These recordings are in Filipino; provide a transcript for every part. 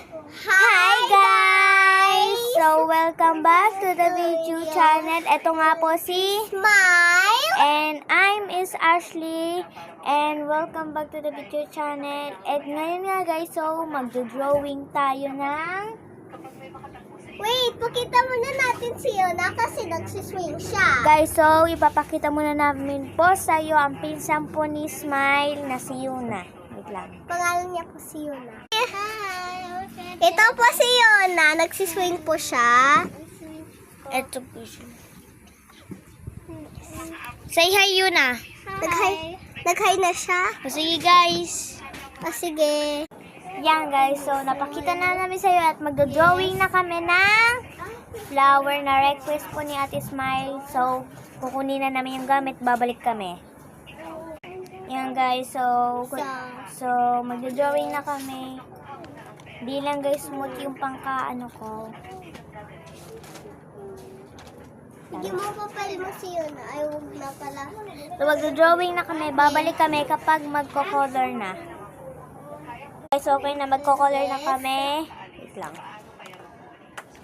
Hi guys! So welcome back to the video channel. Ito nga po si Smile! and I'm Miss Ashley and welcome back to the video channel. At ngayon nga guys, so magdo-drawing tayo ng Wait, pakita muna natin si Yona kasi nagsiswing siya. guys, so ipapakita muna namin po sa iyo ang pinsan po ni Smile na si Yuna. Wait lang. Pangalan niya po si Yona. Ito po si Yona, nagsiswing po siya. Ito po siya. Say hi Yuna. Nag-hi na siya. O sige guys. O sige. Yan guys, so napakita na namin sa iyo at magdo-drawing na kami ng flower na request po ni Ate Smile. So, kukunin na namin yung gamit, babalik kami. Yan guys, so magdo-drawing na kami. Hindi lang guys, smooth yung pangkaano ko. Hindi mo papel mo si Yona. Ay, huwag na pala. So, magdo-drawing na kami, babalik kami kapag magko-color na. Guys, okay na, magko-color na kami. Wait lang.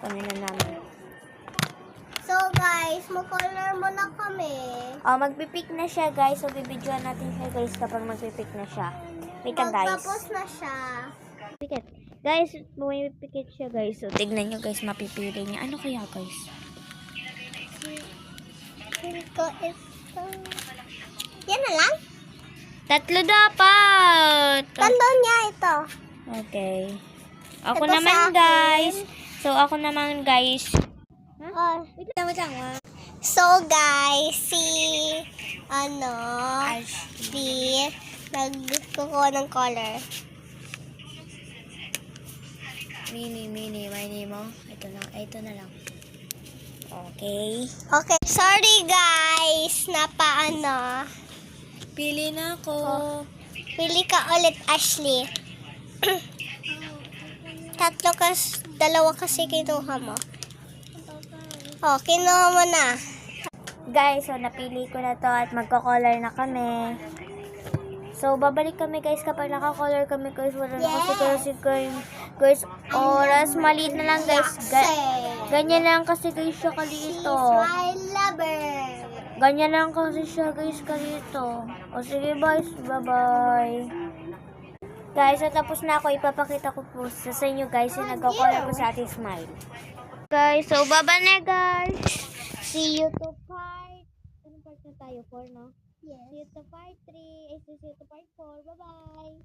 Kunin na namin. So guys, mag-color mo na kami. Oh, magpipik na siya guys. So, bibidyoan natin siya guys kapag magpipik na siya. Wait lang guys. Magtapos na siya. Pikit. Guys, pumipikit siya guys. So, tignan nyo guys, mapipili niya. Ano kaya guys? Ito, ito. Yan na lang? Tatlo dapat. Tando niya ito. Okay. Ako Ito naman sa akin. guys. So, ako naman guys. Oh. Wait lang. So guys, si Ashley nagkukuha ng color. Mini, mini mo. Ito na lang. Okay. Okay, sorry guys, Pili na ako. Pili ka ulit, Ashley. Dalawa kasi kinuha mo. Oh, kinuha mo na. Guys, so napili ko na to at magko-color na kami. So, babalik kami guys kapag naka-color kami guys. Wala na kasi guys, oras. Maliit na lang guys. Ganyan lang kasi guys siya kalito. I love her. Ganyan lang kasi siya guys kalito. O sige guys, bye-bye. Guys, so tapos na ako. Ipapakita ko po sa inyo guys yung nagko-color ko sa Ate Smile. Guys, so baba na guys. See you to part. Anong part na tayo? 4, no? Yes. See you to part 3. See you to part 4. Bye-bye.